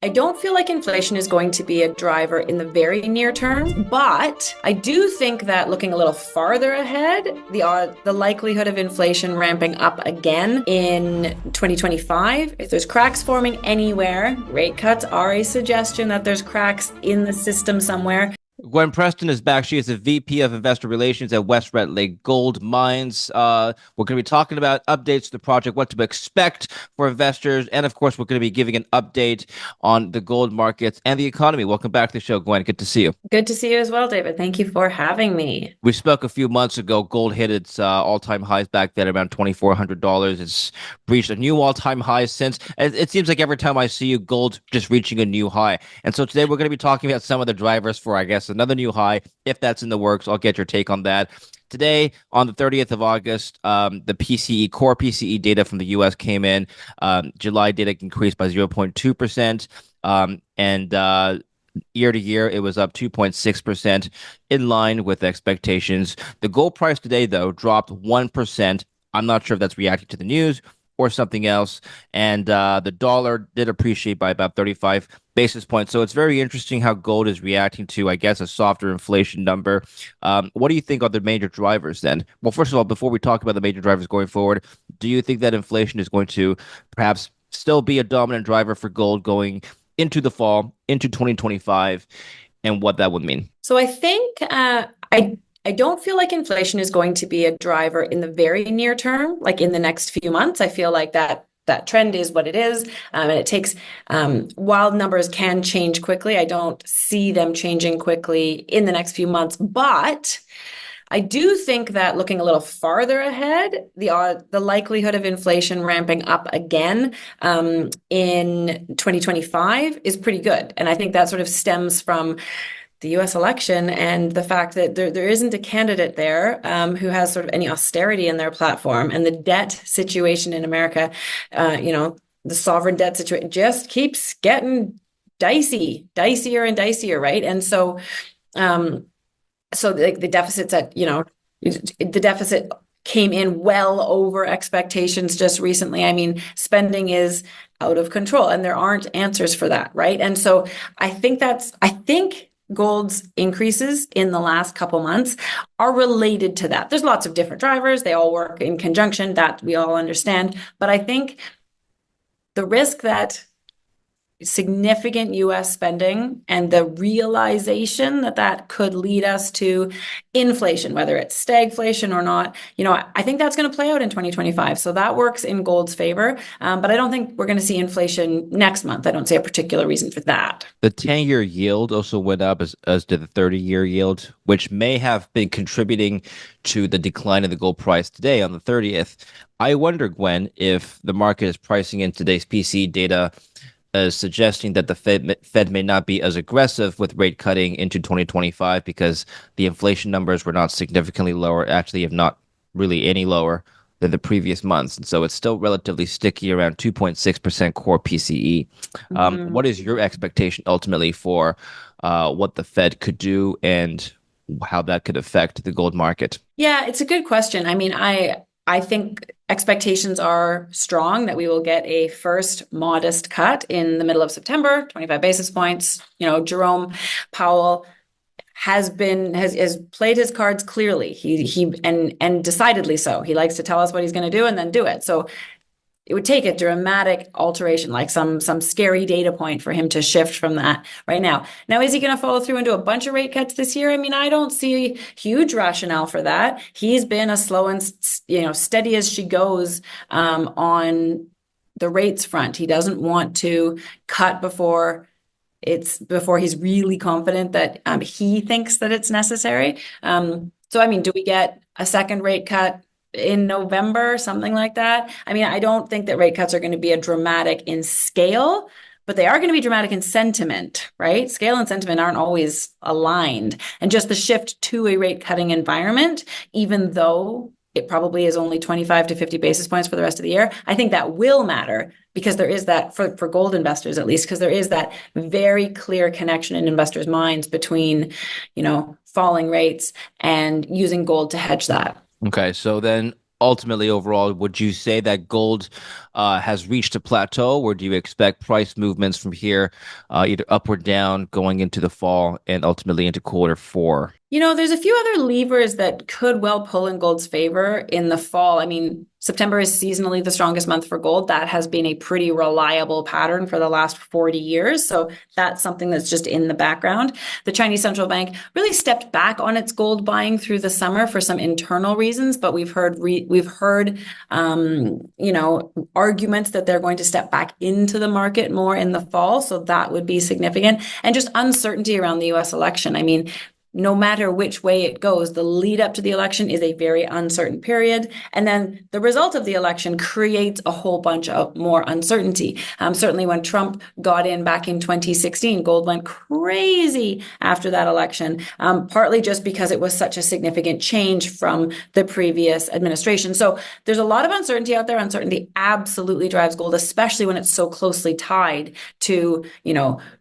I don't feel like inflation is going to be a driver in the very near term, but I do think that looking a little farther ahead, the likelihood of inflation ramping up again in 2025, if there's cracks forming anywhere, rate cuts are a suggestion that there's cracks in the system somewhere. Gwen Preston is back. She is the VP of Investor Relations at West Red Lake Gold Mines. We're going to be talking about updates to the project, what to expect for investors, and of course, we're going to be giving an update on the gold markets and the economy. Welcome back to the show, Gwen. Good to see you. Good to see you as well, David. Thank you for having me. We spoke a few months ago. Gold hit its all-time highs back then, around $2,400. It's reached a new all-time high since. It seems like every time I see you, gold just reaching a new high. And so today we're going to be talking about some of the drivers for, I guess, another new high. If that's in the works, I'll get your take on that. Today, on the 30th of August, the core PCE data from the U.S. came in. July data increased by 0.2%. And year to year, it was up 2.6%, in line with expectations. The gold price today, though, dropped 1%. I'm not sure if that's reacting to the news or something else. And the dollar did appreciate by about 35 basis points. So it's very interesting how gold is reacting to, I guess, a softer inflation number. What do you think are the major drivers then? Well, first of all, before we talk about the major drivers going forward, do you think that inflation is going to perhaps still be a dominant driver for gold going into the fall, into 2025, and what that would mean? So I think I don't feel like inflation is going to be a driver in the very near term, like in the next few months. I feel like that trend is what it is, and it takes while numbers can change quickly. I don't see them changing quickly in the next few months, but I do think that looking a little farther ahead, the likelihood of inflation ramping up again in 2025 is pretty good. And I think that sort of stems from the US election and the fact that there isn't a candidate there who has sort of any austerity in their platform. And the debt situation in America, the sovereign debt situation just keeps getting dicier and dicier, right? And so the deficit's the deficit came in well over expectations just recently. I mean, spending is out of control and there aren't answers for that, right? And so I think gold's increases in the last couple months are related to that. There's lots of different drivers. They all work in conjunction, that we all understand. But I think the risk that significant US spending and the realization that could lead us to inflation, whether it's stagflation or not, I think that's going to play out in 2025. So that works in gold's favor. But I don't think we're going to see inflation next month. I don't see a particular reason for that. The 10-year yield also went up as did the 30-year yield, which may have been contributing to the decline in the gold price today on the 30th. I wonder, Gwen, if the market is pricing in today's PCE data as suggesting that the Fed may not be as aggressive with rate cutting into 2025 because the inflation numbers were not significantly lower, actually, if not really any lower than the previous months. And so it's still relatively sticky around 2.6% core PCE. What is your expectation ultimately for what the Fed could do and how that could affect the gold market? Yeah, it's a good question. I mean, I think expectations are strong that we will get a first modest cut in the middle of September, 25 basis points. Jerome Powell has played his cards clearly. He and decidedly so. He likes to tell us what he's going to do and then do it. So it would take a dramatic alteration, like some scary data point for him to shift from that right now. Now, is he going to follow through and do a bunch of rate cuts this year? I mean, I don't see huge rationale for that. He's been as slow and steady as she goes on the rates front. He doesn't want to cut before he's really confident that he thinks that it's necessary. So, I mean, do we get a second rate cut in November, something like that? I mean, I don't think that rate cuts are going to be a dramatic in scale, but they are going to be dramatic in sentiment, right? Scale and sentiment aren't always aligned. And just the shift to a rate cutting environment, even though it probably is only 25 to 50 basis points for the rest of the year, I think that will matter because there is that, for gold investors at least, because there is that very clear connection in investors' minds between, falling rates and using gold to hedge that. Okay, so then ultimately, overall, would you say that gold has reached a plateau, or do you expect price movements from here, either up or down, going into the fall and ultimately into quarter 4? There's a few other levers that could well pull in gold's favor in the fall. I mean, September is seasonally the strongest month for gold. That has been a pretty reliable pattern for the last 40 years. So that's something that's just in the background. The Chinese central bank really stepped back on its gold buying through the summer for some internal reasons, but we've heard arguments that they're going to step back into the market more in the fall. So that would be significant. And just uncertainty around the US election. I mean, no matter which way it goes, the lead up to the election is a very uncertain period. And then the result of the election creates a whole bunch of more uncertainty. Certainly when Trump got in back in 2016, gold went crazy after that election, partly just because it was such a significant change from the previous administration. So there's a lot of uncertainty out there. Uncertainty absolutely drives gold, especially when it's so closely tied to,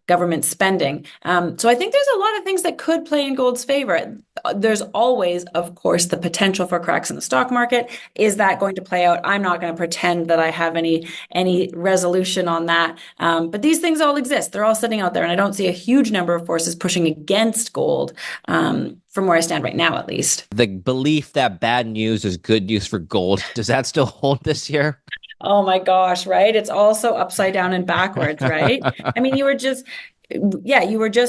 government spending. So I think there's a lot of things that could play in gold's favor. There's always, of course, the potential for cracks in the stock market. Is that going to play out? I'm not going to pretend that I have any resolution on that. But these things all exist. They're all sitting out there, and I don't see a huge number of forces pushing against gold. From where I stand right now, at least. The belief that bad news is good news for gold, does that still hold this year? Oh my gosh, right? It's also upside down and backwards, right? I mean, you were just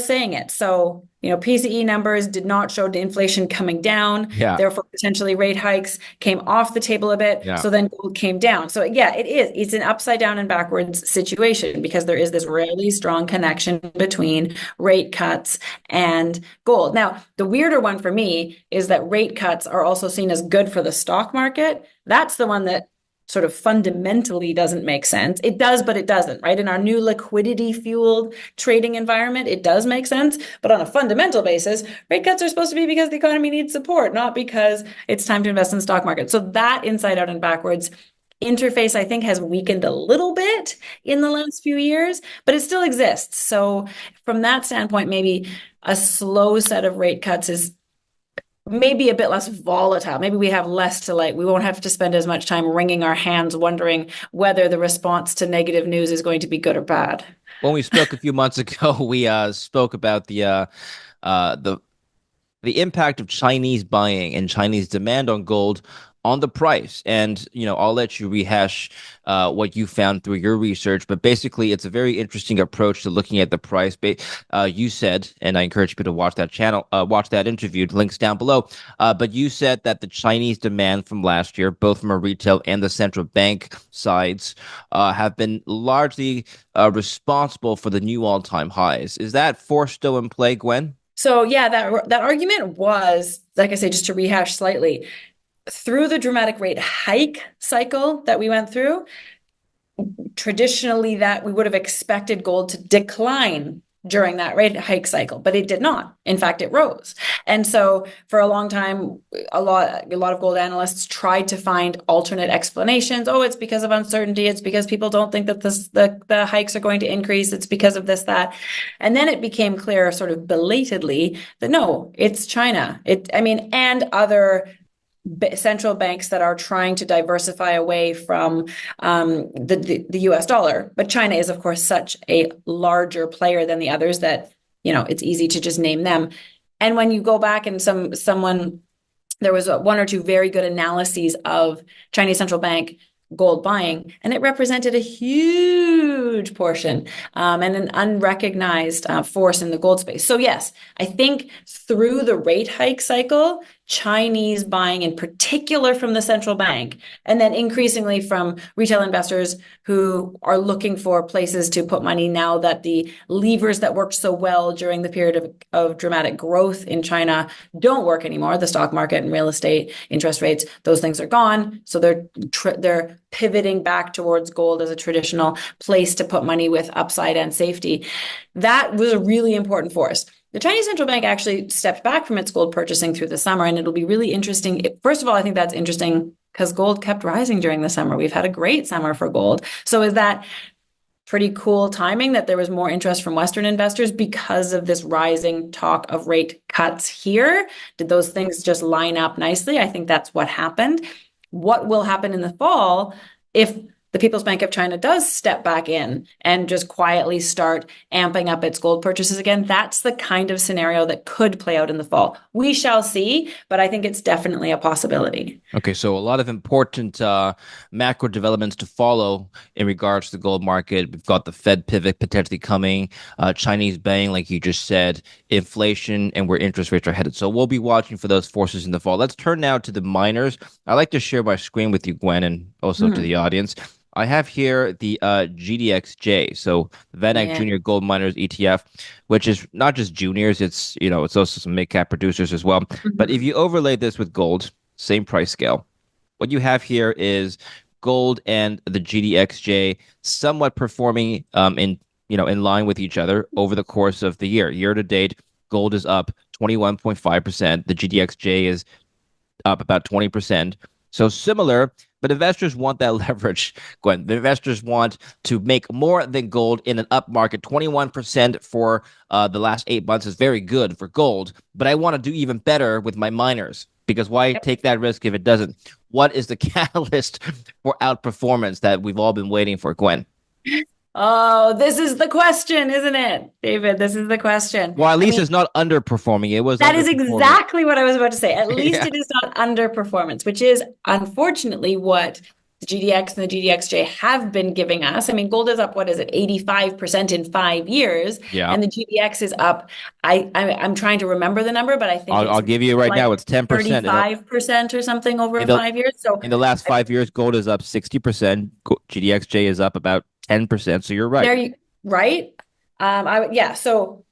saying it. So, PCE numbers did not show the inflation coming down. Yeah. Therefore, potentially rate hikes came off the table a bit. Yeah. So then gold came down. So yeah, it is. It's an upside down and backwards situation because there is this really strong connection between rate cuts and gold. Now, the weirder one for me is that rate cuts are also seen as good for the stock market. That's the one that sort of fundamentally doesn't make sense. It does, but it doesn't, right? In our new liquidity fueled trading environment, it does make sense. But on a fundamental basis, rate cuts are supposed to be because the economy needs support, not because it's time to invest in the stock market. So that inside out and backwards interface, I think, has weakened a little bit in the last few years, but it still exists. So from that standpoint, maybe a slow set of rate cuts is maybe a bit less volatile. Maybe we have less to we won't have to spend as much time wringing our hands wondering whether the response to negative news is going to be good or bad. When we spoke a few months ago, we spoke about the impact of Chinese buying and Chinese demand on gold on the price. And, I'll let you rehash what you found through your research. But basically, it's a very interesting approach to looking at the price. You said, and I encourage people to watch that channel, watch that interview, links down below. But you said that the Chinese demand from last year, both from a retail and the central bank sides, have been largely responsible for the new all-time highs. Is that force still in play, Gwen? So yeah, that argument was, like I say, just to rehash slightly, through the dramatic rate hike cycle that we went through, traditionally that we would have expected gold to decline during that rate hike cycle, but it did not. In fact, it rose. And so for a long time, a lot of gold analysts tried to find alternate explanations. Oh, it's because of uncertainty. It's because people don't think that the hikes are going to increase. It's because of this, that. And then it became clear sort of belatedly that no, it's China. And other central banks that are trying to diversify away from the US dollar. But China is, of course, such a larger player than the others that, it's easy to just name them. And when you go back and there was one or two very good analyses of Chinese central bank gold buying, and it represented a huge portion and an unrecognized force in the gold space. So yes, I think through the rate hike cycle, Chinese buying in particular from the central bank, and then increasingly from retail investors who are looking for places to put money now that the levers that worked so well during the period of dramatic growth in China don't work anymore. The stock market and real estate, interest rates, those things are gone. So they're pivoting back towards gold as a traditional place to put money with upside and safety. That was a really important force. The Chinese central bank actually stepped back from its gold purchasing through the summer, and it'll be really interesting. First of all, I think that's interesting because gold kept rising during the summer. We've had a great summer for gold. So is that pretty cool timing that there was more interest from Western investors because of this rising talk of rate cuts here? Did those things just line up nicely? I think that's what happened. what will happen in the fall if the People's Bank of China does step back in and just quietly start amping up its gold purchases again. That's the kind of scenario that could play out in the fall. We shall see, but I think it's definitely a possibility. Okay, so a lot of important macro developments to follow in regards to the gold market. We've got the Fed pivot potentially coming, Chinese buying, like you just said, inflation, and where interest rates are headed. So we'll be watching for those forces in the fall. Let's turn now to the miners. I like to share my screen with you, Gwen, and also to the audience. I have here the GDXJ, so the Van Eck Yeah. Junior Gold Miners ETF, which is not just juniors, it's also some mid cap producers as well. But if Mhm. you overlay this with gold, same price scale. What you have here is gold and the GDXJ somewhat performing in line with each other over the course of the year. Year to date, gold is up 21.5%. The GDXJ is up about 20%. So similar, but investors want that leverage, Gwen. The investors want to make more than gold in an up market. 21% for the last 8 months is very good for gold, but I want to do even better with my miners because why take that risk if it doesn't? What is the catalyst for outperformance that we've all been waiting for, Gwen? Oh, this is the question, isn't it, David? This is the question. Well, at I least mean, it's not underperforming. It was that is underperforming. exactly what I was about to say. At least Yeah. it is not underperformance, which is unfortunately what the GDX and the GDXJ have been giving us. I mean, gold is up, what is it, 85% in 5 years, Yeah. and the GDX is up. I'm trying to remember the number, but I think I'll it's give you right like now. It's 10%. 35% or something over In the 5 years. So in the last 5 years, gold is up 60%. GDXJ is up about 10%. So you're right. there you right. Yeah. So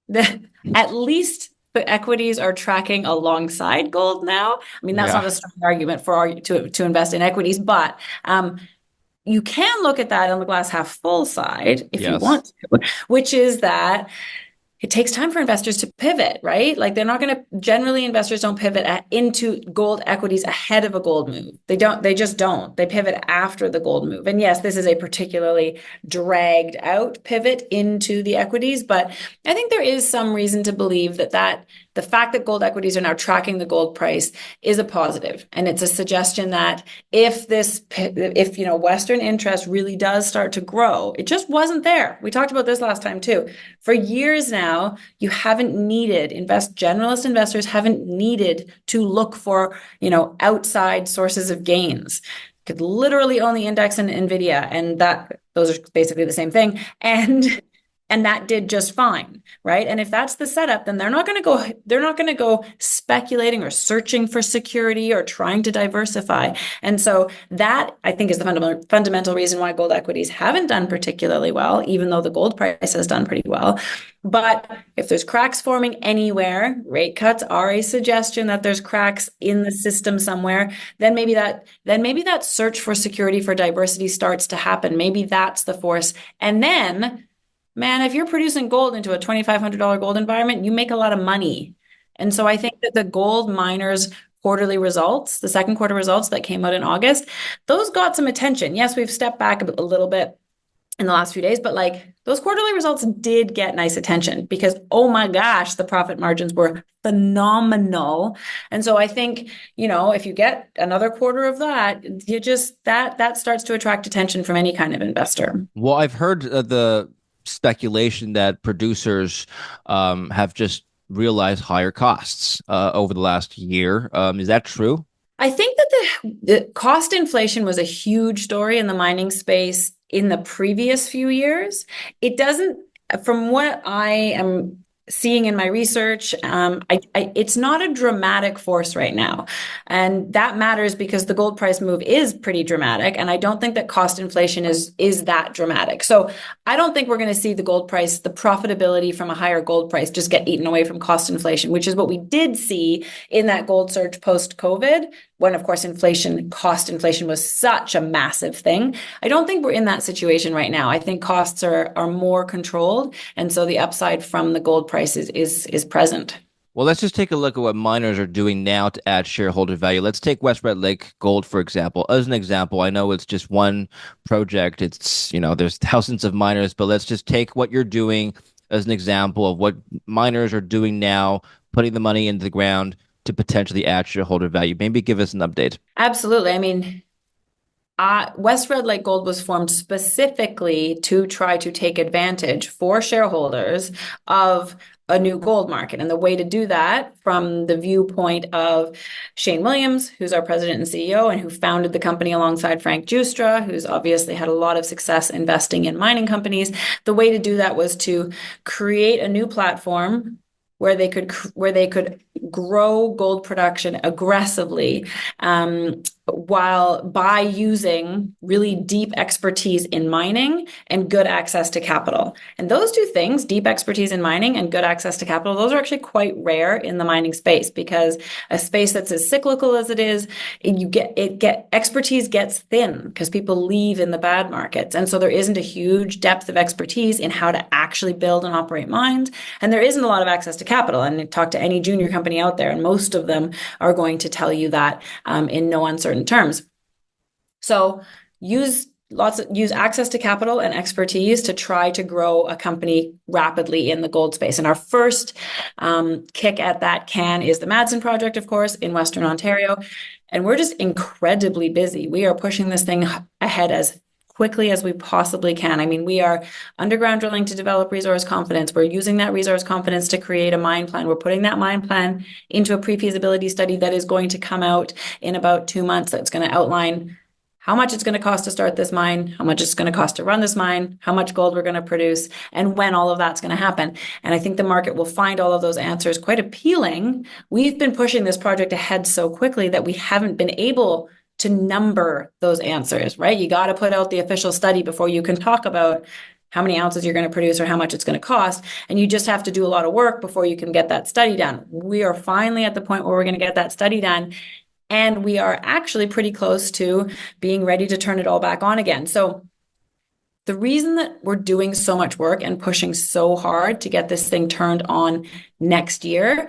the at least the equities are tracking alongside gold now. I mean, that's not Yeah. a strong argument to invest in equities, but you can look at that on the glass half full side if you Yes. want to, which is that it takes time for investors to pivot, right? Like they're not going to generally investors don't pivot into gold equities ahead of a gold move. They just don't. They pivot after the gold move. And yes, this is a particularly dragged out pivot into the equities, but I think there is some reason to believe that the fact that gold equities are now tracking the gold price is a positive. And it's a suggestion that if Western interest really does start to grow, it just wasn't there. We talked about this last time too. For years now, you haven't needed generalist investors haven't needed to look for, outside sources of gains. You could literally own the index in Nvidia, and those are basically the same thing. And that did just fine, right? And if that's the setup, then they're not going to go speculating or searching for security or trying to diversify. And so that I think is the fundamental reason why gold equities haven't done particularly well, even though the gold price has done pretty well. But if there's cracks forming anywhere, rate cuts are a suggestion that there's cracks in the system somewhere, then maybe that search for security for diversity starts to happen. Maybe that's the force. And then man, if you're producing gold into a $2,500 gold environment, you make a lot of money. And so I think that the gold miners quarterly results, the second quarter results that came out in August, those got some attention. Yes, we've stepped back a little bit in the last few days, but like those quarterly results did get nice attention because, oh my gosh, the profit margins were phenomenal. And so I think, if you get another quarter of that, that starts to attract attention from any kind of investor. Well, I've heard the speculation that producers have just realized higher costs over the last year. Is that true? I think that the cost inflation was a huge story in the mining space in the previous few years. It doesn't, from what I am seeing in my research, it's not a dramatic force right now. And that matters because the gold price move is pretty dramatic. And I don't think that cost inflation is that dramatic. So I don't think we're going to see the gold price, the profitability from a higher gold price just get eaten away from cost inflation, which is what we did see in that gold surge post-COVID, when of course cost inflation was such a massive thing. I don't think we're in that situation right now. I think costs are more controlled. And so the upside from the gold price is present. Well, let's just take a look at what miners are doing now to add shareholder value. Let's take West Red Lake Gold, for example. As an example, I know it's just one project. There's thousands of miners, but let's just take what you're doing as an example of what miners are doing now, putting the money into the ground. to potentially add shareholder value? Maybe give us an update. Absolutely. I mean, West Red Lake Gold was formed specifically to try to take advantage for shareholders of a new gold market. And the way to do that, from the viewpoint of Shane Williams, who's our president and CEO, and who founded the company alongside Frank Giustra, who's obviously had a lot of success investing in mining companies, the way to do that was to create a new platform where they could grow gold production aggressively, while by using really deep expertise in mining and good access to capital. And those two things, deep expertise in mining and good access to capital, those are actually quite rare in the mining space, because a space that's as cyclical as it is, expertise gets thin because people leave in the bad markets. And so there isn't a huge depth of expertise in how to actually build and operate mines. And there isn't a lot of access to capital. And talk to any junior company out there, and most of them are going to tell you that in no uncertain terms. So use access to capital and expertise to try to grow a company rapidly in the gold space. And our first kick at that is the Madsen project, of course, in Western Ontario. And we're just incredibly busy. We are pushing this thing ahead as quickly as we possibly can. I mean, we are underground drilling to develop resource confidence. We're using that resource confidence to create a mine plan. We're putting that mine plan into a pre-feasibility study that is going to come out in about 2 months. That's going to outline how much it's going to cost to start this mine, how much it's going to cost to run this mine, how much gold we're going to produce, and when all of that's going to happen. And I think the market will find all of those answers quite appealing. We've been pushing this project ahead so quickly that we haven't been able to number those answers, right? You got to put out the official study before you can talk about how many ounces you're going to produce or how much it's going to cost. And you just have to do a lot of work before you can get that study done. We are finally at the point where we're going to get that study done. And we are actually pretty close to being ready to turn it all back on again. So the reason that we're doing so much work and pushing so hard to get this thing turned on next year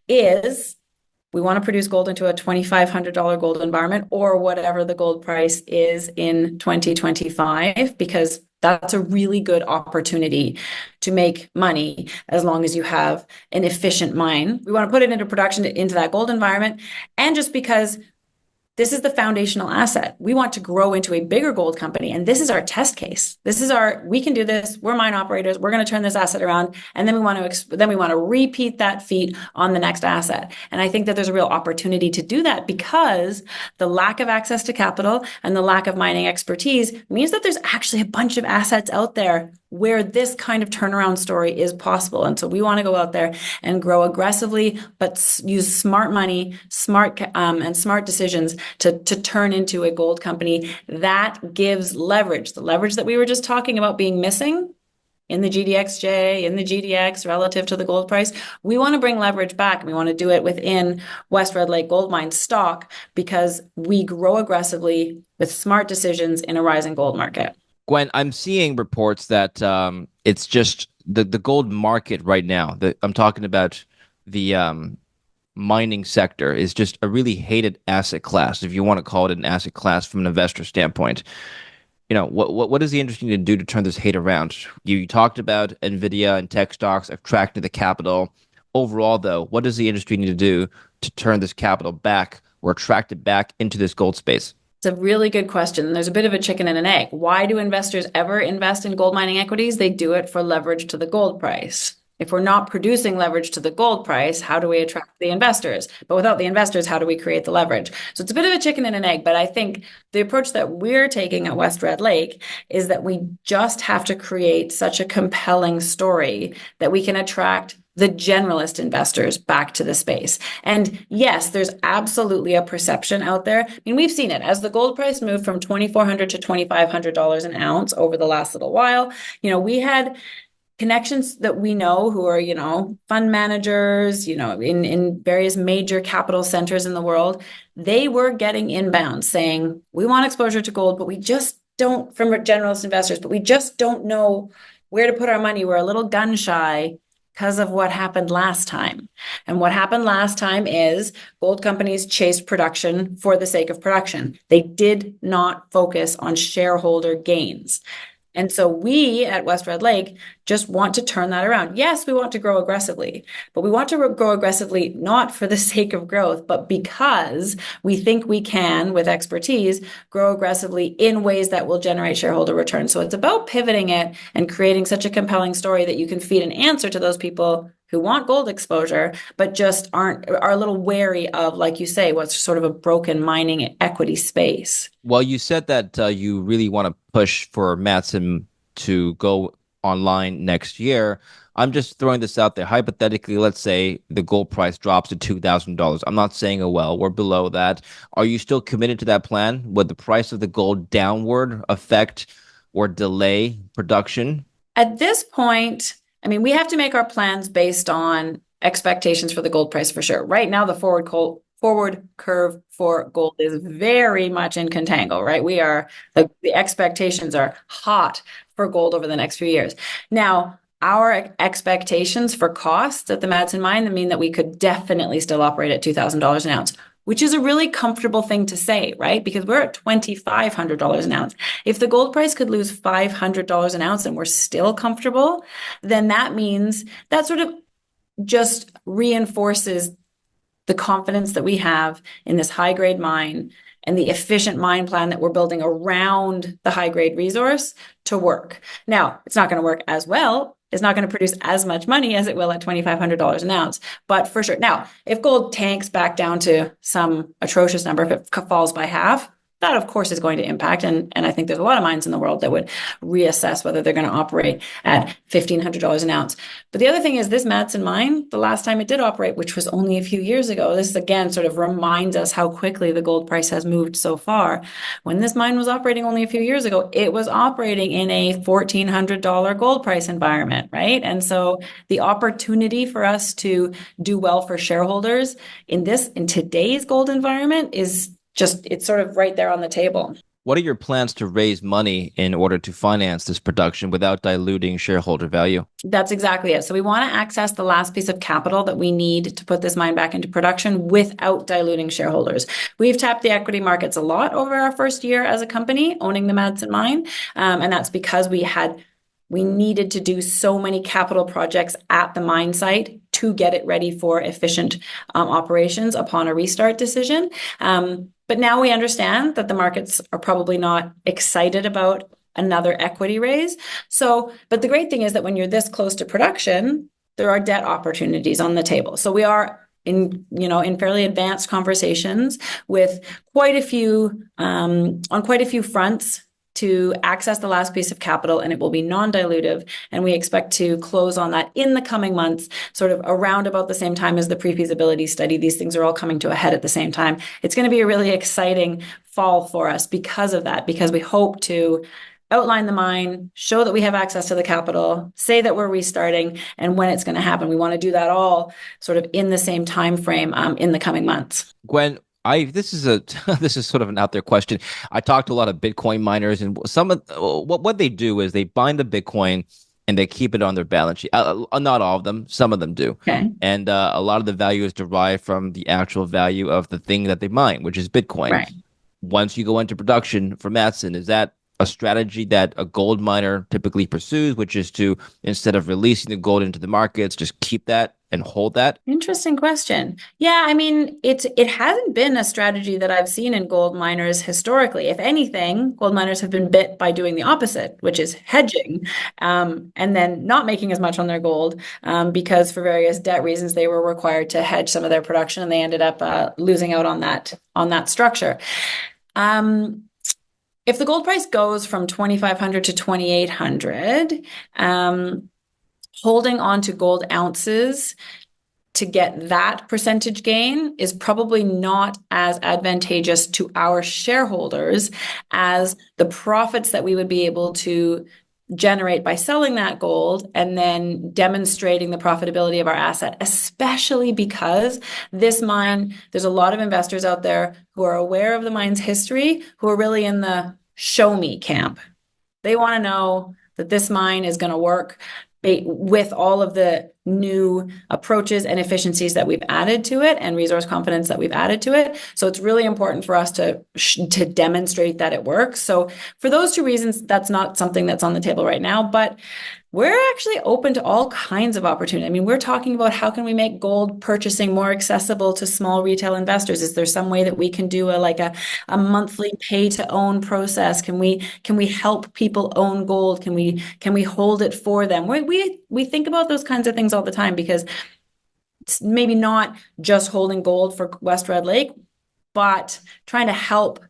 is we want to produce gold into a $2,500 gold environment, or whatever the gold price is in 2025, because that's a really good opportunity to make money as long as you have an efficient mine. We want to put it into production into that gold environment. And just because this is the foundational asset. We want to grow into a bigger gold company. And this is our test case. We can do this. We're mine operators. We're going to turn this asset around. And then we want to repeat that feat on the next asset. And I think that there's a real opportunity to do that, because the lack of access to capital and the lack of mining expertise means that there's actually a bunch of assets out there where this kind of turnaround story is possible. And so we want to go out there and grow aggressively, but use smart money, and smart decisions to turn into a gold company that gives leverage, the leverage that we were just talking about being missing in the GDXJ, in the GDX relative to the gold price. We want to bring leverage back, and we want to do it within West Red Lake Gold Mine stock, because we grow aggressively with smart decisions in a rising gold market. Gwen, I'm seeing reports that it's just the gold market right now. I'm talking about the mining sector is just a really hated asset class, if you want to call it an asset class from an investor standpoint. You know, what is the industry to do to turn this hate around? You talked about Nvidia and tech stocks attracting the capital. Overall, though, what does the industry need to do to turn this capital back or attract it back into this gold space? It's a really good question. There's a bit of a chicken and an egg. Why do investors ever invest in gold mining equities? They do it for leverage to the gold price. If we're not producing leverage to the gold price, how do we attract the investors? But without the investors, how do we create the leverage? So it's a bit of a chicken and an egg, but I think the approach that we're taking at West Red Lake is that we just have to create such a compelling story that we can attract the generalist investors back to the space. And yes, there's absolutely a perception out there. I mean, we've seen it as the gold price moved from $2,400 to $2,500 an ounce over the last little while. You know, we had connections that we know who are, fund managers, in various major capital centers in the world. They were getting inbound saying, we want exposure to gold, but we just don't, from generalist investors, but we just don't know where to put our money. We're a little gun shy because of what happened last time. And what happened last time is gold companies chased production for the sake of production. They did not focus on shareholder gains. And so we at West Red Lake just want to turn that around. Yes, we want to grow aggressively, but we want to grow aggressively not for the sake of growth, but because we think we can, with expertise, grow aggressively in ways that will generate shareholder returns. So it's about pivoting it and creating such a compelling story that you can feed an answer to those people who want gold exposure, but just are a little wary of, like you say, what's sort of a broken mining equity space. Well, you said that you really want to push for Matson to go online next year. I'm just throwing this out there. Hypothetically, let's say the gold price drops to $2,000. I'm not saying, oh, well, we're below that. Are you still committed to that plan? Would the price of the gold downward affect or delay production? At this point, I mean, we have to make our plans based on expectations for the gold price for sure. Right now, the forward curve for gold is very much in contango, right? The expectations are hot for gold over the next few years. Now, our expectations for costs at the Madsen mine mean that we could definitely still operate at $2,000 an ounce, which is a really comfortable thing to say, right? Because we're at $2,500 an ounce. If the gold price could lose $500 an ounce and we're still comfortable, then that means that sort of just reinforces the confidence that we have in this high grade mine and the efficient mine plan that we're building around the high grade resource to work. Now, it's not going to work as well. It's not going to produce as much money as it will at $2,500 an ounce, but for sure. Now, if gold tanks back down to some atrocious number, if it falls by half, that of course is going to impact. And I think there's a lot of mines in the world that would reassess whether they're going to operate at $1,500 an ounce. But the other thing is this Madsen mine, the last time it did operate, which was only a few years ago, this again sort of reminds us how quickly the gold price has moved so far. When this mine was operating only a few years ago, it was operating in a $1,400 gold price environment, right? And so the opportunity for us to do well for shareholders in today's gold environment is it's sort of right there on the table. What are your plans to raise money in order to finance this production without diluting shareholder value? That's exactly it. So we want to access the last piece of capital that we need to put this mine back into production without diluting shareholders. We've tapped the equity markets a lot over our first year as a company owning the Madsen mine. And that's because we needed to do so many capital projects at the mine site to get it ready for efficient operations upon a restart decision. But now we understand that the markets are probably not excited about another equity raise. But the great thing is that when you're this close to production, there are debt opportunities on the table. So we are in fairly advanced conversations with on quite a few fronts to access the last piece of capital, and it will be non-dilutive. And we expect to close on that in the coming months, sort of around about the same time as the pre-feasibility study. These things are all coming to a head at the same time. It's going to be a really exciting fall for us because of that, because we hope to outline the mine, show that we have access to the capital, say that we're restarting, and when it's going to happen. We want to do that all sort of in the same time frame in the coming months. Gwen, this is this is sort of an out there question. I talked to a lot of Bitcoin miners, and some of what they do is they bind the Bitcoin and they keep it on their balance sheet. Not all of them, some of them do. Okay. And a lot of the value is derived from the actual value of the thing that they mine, which is Bitcoin. Right. Once you go into production for Matson, is that a strategy that a gold miner typically pursues, which is to, instead of releasing the gold into the markets, just keep that and hold that? Interesting question. Yeah, I mean, it hasn't been a strategy that I've seen in gold miners historically. If anything, gold miners have been bit by doing the opposite, which is hedging, and then not making as much on their gold because for various debt reasons they were required to hedge some of their production, and they ended up losing out on that structure. If the gold price goes from 2,500 to 2,800, holding on to gold ounces to get that percentage gain is probably not as advantageous to our shareholders as the profits that we would be able to generate by selling that gold and then demonstrating the profitability of our asset, especially because this mine, there's a lot of investors out there who are aware of the mine's history, who are really in the show me camp. They want to know that this mine is going to work with all of the new approaches and efficiencies that we've added to it and resource confidence that we've added to it. So it's really important for us to demonstrate that it works. So for those two reasons, that's not something that's on the table right now, but we're actually open to all kinds of opportunity. I mean, we're talking about how can we make gold purchasing more accessible to small retail investors? Is there some way that we can do a monthly pay to own process? Can we help people own gold? Can we hold it for them? We think about those kinds of things all the time, because it's maybe not just holding gold for West Red Lake, but trying to help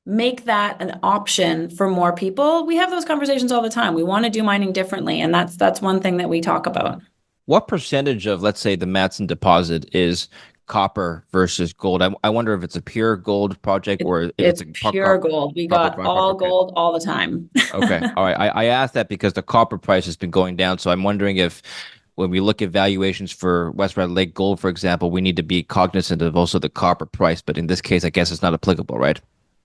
make that an option for more people. We have those conversations all the time. We want to do mining differently, and that's one thing that we talk about. What percentage of, let's say, the Matson deposit is copper versus gold? I wonder if it's a pure gold project or if it's a pure gold. We got all gold all the time. Okay. All right. I asked that because the copper price has been going down. So I'm wondering if when we look at valuations for West Red Lake gold, for example, we need to be cognizant of also the copper price. But in this case, I guess it's not applicable, right?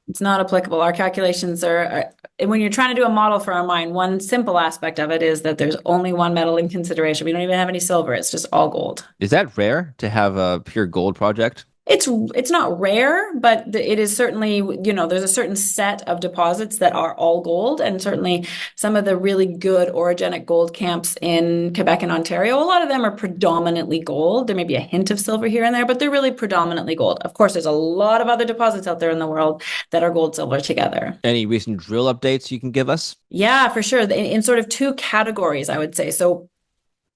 It's not applicable. Our calculations are, when you're trying to do a model for our mine, one simple aspect of it is that there's only one metal in consideration. We don't even have any silver. It's just all gold. Is that rare to have a pure gold project? It's not rare, but it is certainly, there's a certain set of deposits that are all gold, and certainly some of the really good orogenic gold camps in Quebec and Ontario, a lot of them are predominantly gold. There may be a hint of silver here and there, but they're really predominantly gold. Of course, there's a lot of other deposits out there in the world that are gold, silver together. Any recent drill updates you can give us? Yeah, for sure. In sort of two categories, I would say. So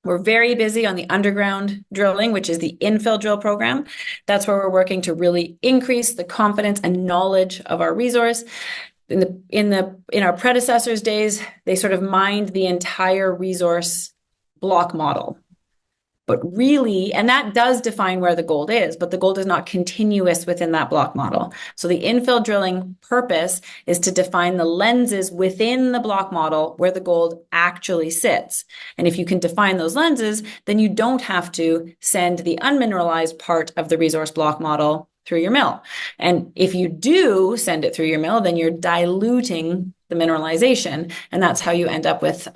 we're very busy on the underground drilling, which is the infill drill program. That's where we're working to really increase the confidence and knowledge of our resource. In our predecessors' days, they sort of mined the entire resource block model. But really, and that does define where the gold is, but the gold is not continuous within that block model. So the infill drilling purpose is to define the lenses within the block model where the gold actually sits. And if you can define those lenses, then you don't have to send the unmineralized part of the resource block model through your mill. And if you do send it through your mill, then you're diluting the mineralization, and that's how you end up with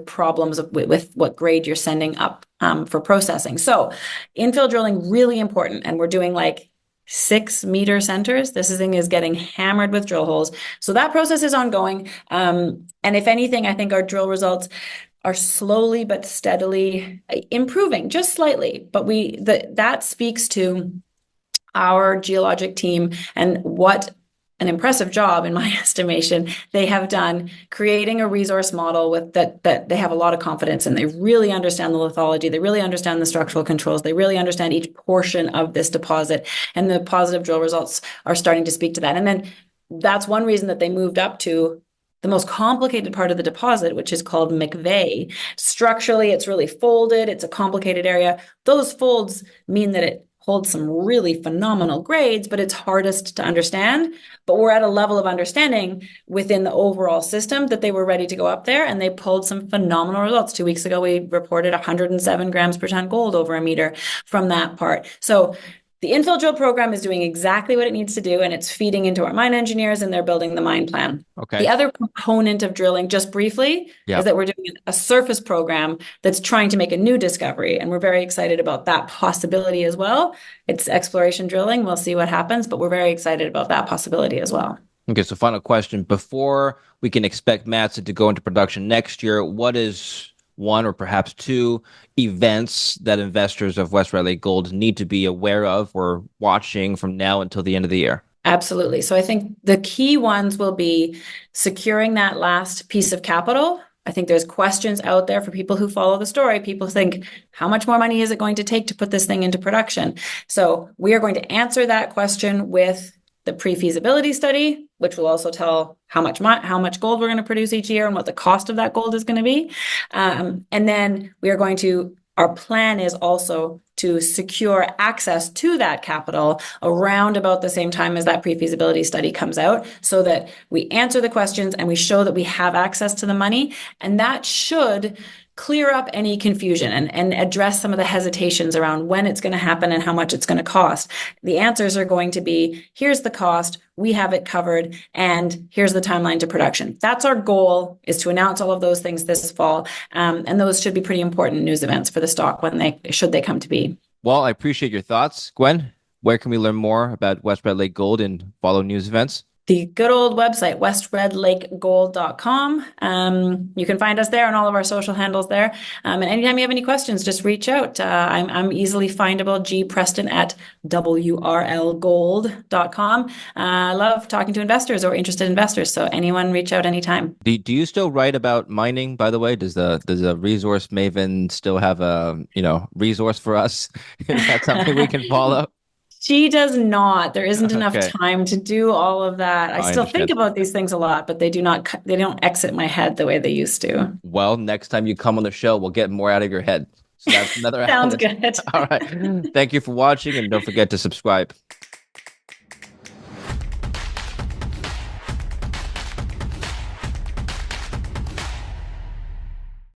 problems with what grade you're sending up for processing. So infill drilling, really important, and we're doing like 6-meter centers. This thing is getting hammered with drill holes. So that process is ongoing. And if anything, I think our drill results are slowly but steadily improving, just slightly. But that speaks to our geologic team and what an impressive job, in my estimation, they have done creating a resource model with that they have a lot of confidence in. They really understand the lithology. They really understand the structural controls. They really understand each portion of this deposit, and the positive drill results are starting to speak to that. And then that's one reason that they moved up to the most complicated part of the deposit, which is called McVeigh. Structurally, it's really folded. It's a complicated area. Those folds mean that it holds some really phenomenal grades, but it's hardest to understand. But we're at a level of understanding within the overall system that they were ready to go up there, and they pulled some phenomenal results. 2 weeks ago, we reported 107 grams per ton gold over a meter from that part. So the infill drill program is doing exactly what it needs to do, and it's feeding into our mine engineers, and they're building the mine plan. Okay. The other component of drilling, just briefly, is that we're doing a surface program that's trying to make a new discovery, and we're very excited about that possibility as well. It's exploration drilling. We'll see what happens, but we're very excited about that possibility as well. Okay, so final question. Before we can expect Matson to go into production next year, what is one or perhaps two events that investors of West Red Lake Gold need to be aware of or watching from now until the end of the year? Absolutely. So I think the key ones will be securing that last piece of capital. I think there's questions out there for people who follow the story. People think, how much more money is it going to take to put this thing into production? So we are going to answer that question with the pre-feasibility study, which will also tell how much gold we're going to produce each year and what the cost of that gold is going to be. And then our plan is also to secure access to that capital around about the same time as that pre-feasibility study comes out, so that we answer the questions and we show that we have access to the money. And that should clear up any confusion and address some of the hesitations around when it's going to happen and how much it's going to cost. The answers are going to be, here's the cost, we have it covered, and here's the timeline to production. That's our goal, is to announce all of those things this fall. And those should be pretty important news events for the stock when they come to be. Well, I appreciate your thoughts. Gwen, where can we learn more about West Red Lake Gold and follow news events? The good old website, westredlakegold.com. You can find us there and all of our social handles there. And anytime you have any questions, just reach out. I'm easily findable, gpreston at WRLGold.com. I love talking to investors or interested investors. So anyone reach out anytime. Do you still write about mining, by the way? Does the resource maven still have a, resource for us? Is that something we can follow? She does not. There isn't enough Okay. time to do all of that. I still think understand. about these things a lot, but they don't exit my head the way they used to. Well, next time you come on the show, we'll get more out of your head. So that's another Sounds element. good. All right. Thank you for watching, and don't forget to subscribe.